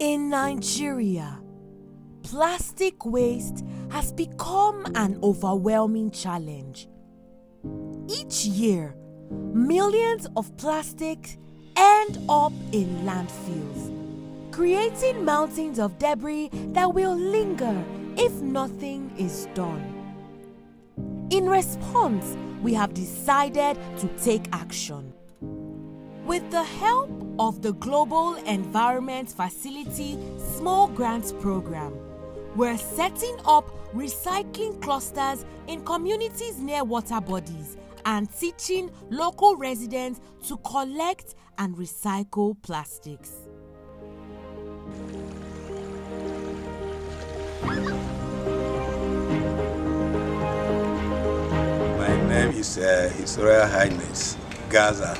In Nigeria, plastic waste has become an overwhelming challenge. Each year, millions of plastics end up in landfills, creating mountains of debris that will linger if nothing is done. In response, we have decided to take action. With the help of the Global Environment Facility Small Grants Programme, we're setting up recycling clusters in communities near water bodies and teaching local residents to collect and recycle plastics. My name is His Royal Highness Gaza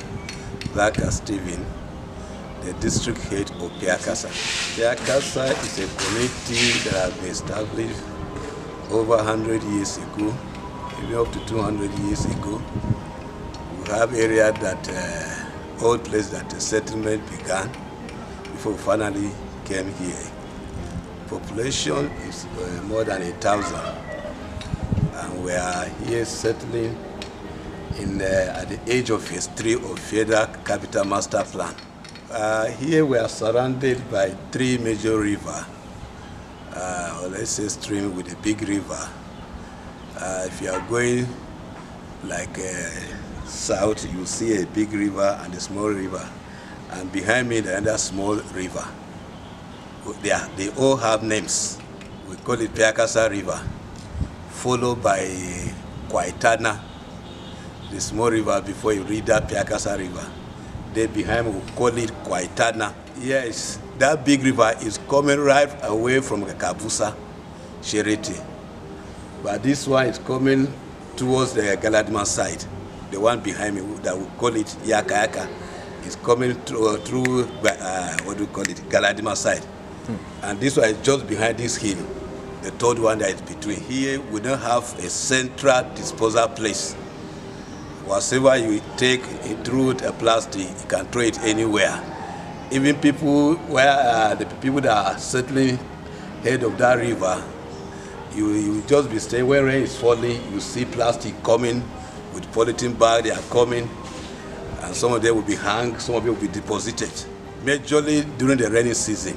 Zaka Stephen, the district head of Piakasa. Piakasa is a community that has been established over 100 years ago, maybe up to 200 years ago. We have area that, old place that the settlement began before we finally came here. Population is more than 1,000, and we are here settling at the age of phase 3 of Federal Capital Master Plan. Here we are surrounded by 3 major rivers, or let's say stream with a big river. If you are going like south, you see a big river and a small river, and behind me the other small river. They all have names. We call it Piakasa River, followed by Kwaitana, the small river before you reach that Piakasa River. There behind we call it Kwaitana. Yes, that big river is coming right away from the Kabusa, Sherete. But this one is coming towards the Galadima side. The one behind me that we call it Yaka Yaka is coming through what do we call it, Galadima side. And this one is just behind this hill, the third one that is between. Here we don't have a central disposal place. Whatever you take through a plastic, you can throw it anywhere. Even people where the people that are settling head of that river, you just be staying when rain is falling, you see plastic coming with polythene bag, they are coming, and some of them will be hung, some of them will be deposited. Majorly during the rainy season.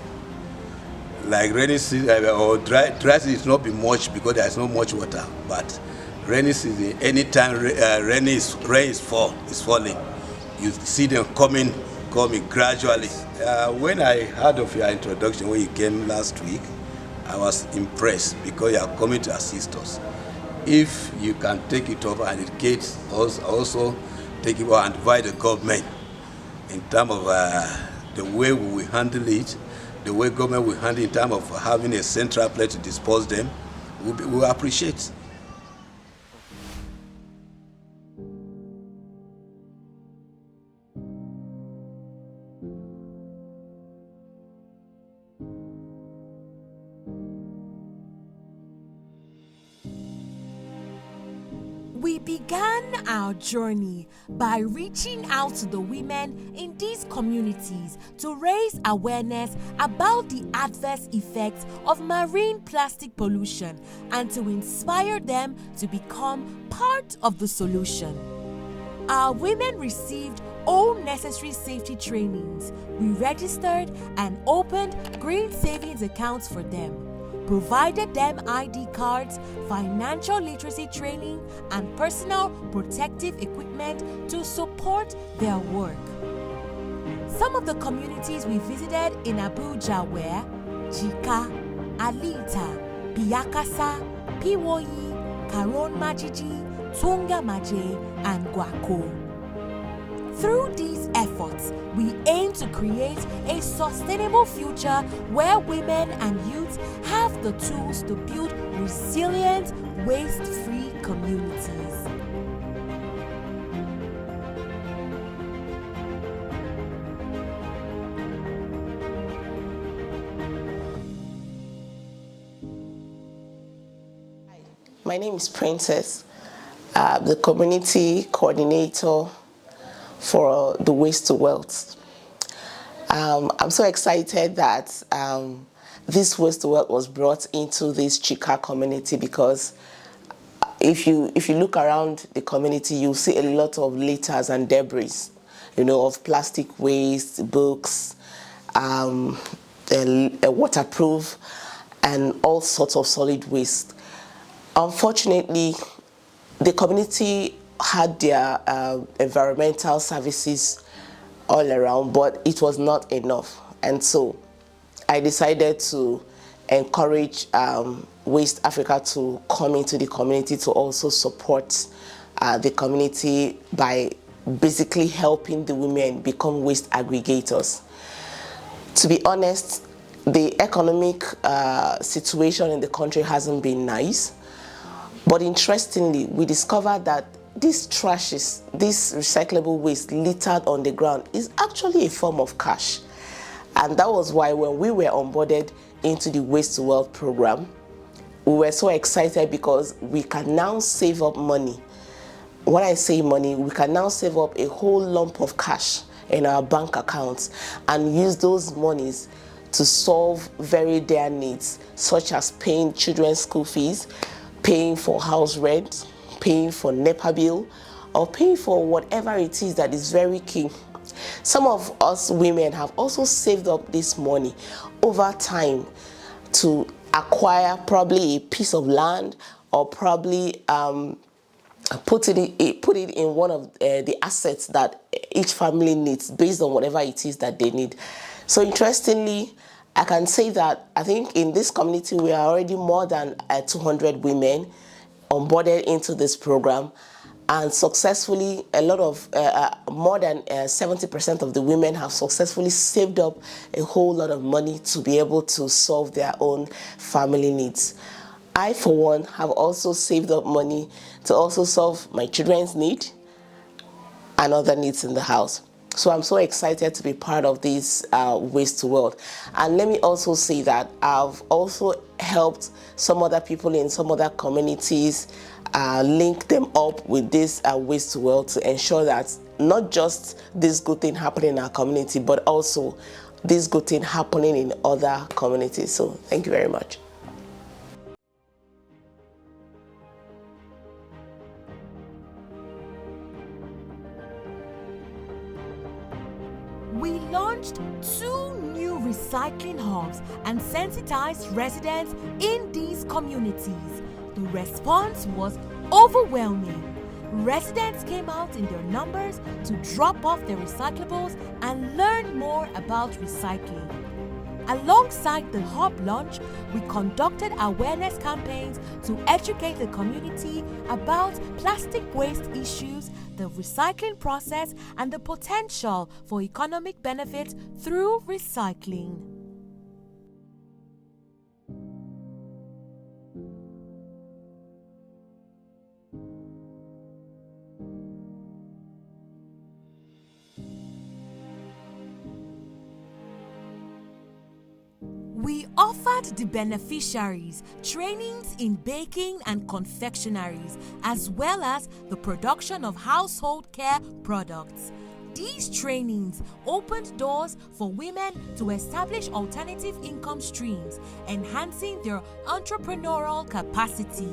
Like rainy season or dry season is not be much because there is not much water, but rainy season, anytime rain is falling, you see them coming gradually. When I heard of your introduction when you came last week, I was impressed because you are coming to assist us. If you can take it over and educate us, also take it over and advise the government in terms of the way we will handle it, the way government will handle it in terms of having a central place to dispose them, we will appreciate. We began our journey by reaching out to the women in these communities to raise awareness about the adverse effects of marine plastic pollution and to inspire them to become part of the solution. Our women received all necessary safety trainings. We registered and opened green savings accounts for them, provided them ID cards, financial literacy training, and personal protective equipment to support their work. Some of the communities we visited in Abuja were Jika, Alita, Piakasa, Piwoyi, Karon Majiji, Tunga Maje, and Gwako. Through these efforts, we aim to create a sustainable future where women and youth have the tools to build resilient, waste-free communities. My name is Princess, the community coordinator for the Waste to Wealth. I'm so excited that this waste to wealth was brought into this Chika community, because if you look around the community, you'll see a lot of litters and debris, of plastic waste, books, waterproof, and all sorts of solid waste. Unfortunately, the community had their environmental services all around, but it was not enough. And so I decided to encourage Waste Africa to come into the community to also support the community by basically helping the women become waste aggregators. To be honest, the economic situation in the country hasn't been nice, but interestingly, we discovered that this recyclable waste littered on the ground is actually a form of cash. And that was why when we were onboarded into the Waste to Wealth program, we were so excited because we can now save up money. When I say money, we can now save up a whole lump of cash in our bank accounts and use those monies to solve very dire needs, such as paying children's school fees, paying for house rent, paying for NEPA bill, or paying for whatever it is that is very key. Some of us women have also saved up this money over time to acquire probably a piece of land, or probably put it in one of the assets that each family needs based on whatever it is that they need. So interestingly, I can say that I think in this community we are already more than 200 women onboarded into this program, and successfully a lot of more than 70% of the women have successfully saved up a whole lot of money to be able to solve their own family needs. I, for one, have also saved up money to also solve my children's need and other needs in the house. So I'm so excited to be part of this Waste to Wealth. And let me also say that I've also helped some other people in some other communities link them up with this Waste to Wealth to ensure that not just this good thing happening in our community, but also this good thing happening in other communities. So thank you very much. We launched 2 new recycling hubs and sensitized residents in these communities. The response was overwhelming. Residents came out in their numbers to drop off their recyclables and learn more about recycling. Alongside the hub launch, we conducted awareness campaigns to educate the community about plastic waste issues, the recycling process, and the potential for economic benefits through recycling. We offered the beneficiaries trainings in baking and confectionaries, as well as the production of household care products. These trainings opened doors for women to establish alternative income streams, enhancing their entrepreneurial capacity.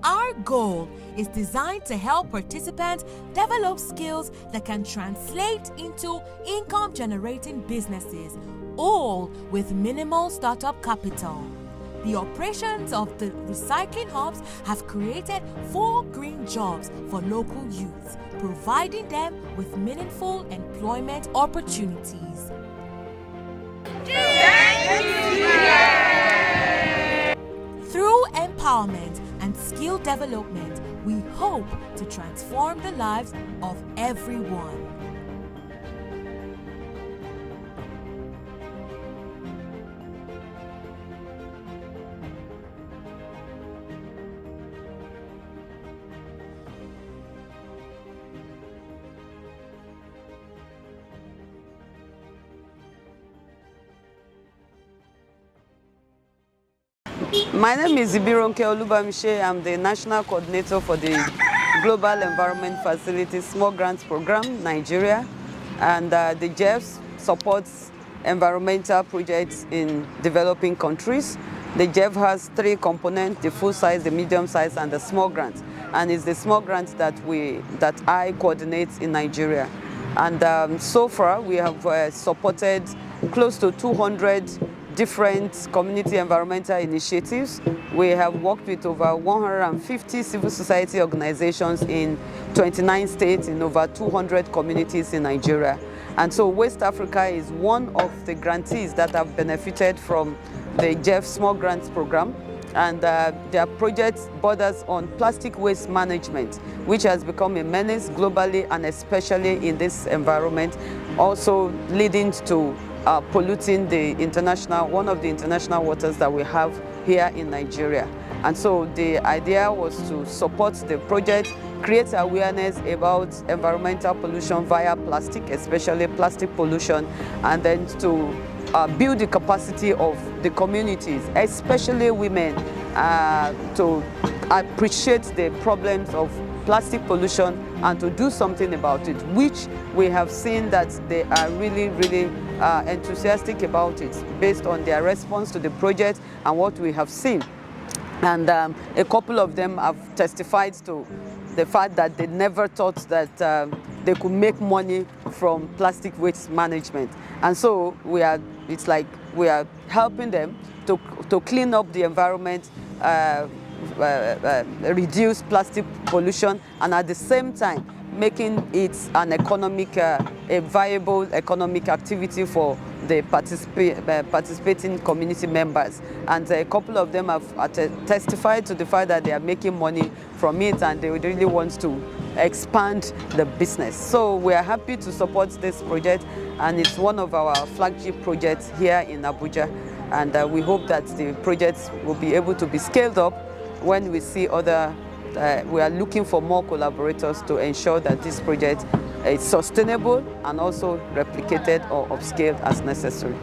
Our goal is designed to help participants develop skills that can translate into income-generating businesses, all with minimal startup capital. The operations of the recycling hubs have created 4 green jobs for local youths, providing them with meaningful employment opportunities. Through empowerment and skill development, we hope to transform the lives of everyone. My name is Ibironke Olubamiche. I'm the National Coordinator for the Global Environment Facility Small Grants Programme, Nigeria. And the GEF supports environmental projects in developing countries. The GEF has 3 components: the full size, the medium size, and the small grants. And it's the small grants that I coordinate in Nigeria. And so far, we have supported close to 200 different community environmental initiatives. We have worked with over 150 civil society organizations in 29 states in over 200 communities in Nigeria. And so West Africa is one of the grantees that have benefited from the GEF Small Grants Programme. And their project borders on plastic waste management, which has become a menace globally and especially in this environment, also leading to polluting one of the international waters that we have here in Nigeria. And so the idea was to support the project, create awareness about environmental pollution via plastic, especially plastic pollution, and then to build the capacity of the communities, especially women, to appreciate the problems of plastic pollution and to do something about it, which we have seen that they are really, really enthusiastic about it based on their response to the project and what we have seen. And a couple of them have testified to the fact that they never thought that they could make money from plastic waste management. And so it's like we are helping them to clean up the environment, reduce plastic pollution, and at the same time making it an a viable economic activity for the participating community members. And a couple of them have testified to the fact that they are making money from it and they really want to expand the business. So we are happy to support this project, and it's one of our flagship projects here in Abuja. And we hope that the projects will be able to be scaled up when we see other. We are looking for more collaborators to ensure that this project is sustainable and also replicated or upscaled as necessary.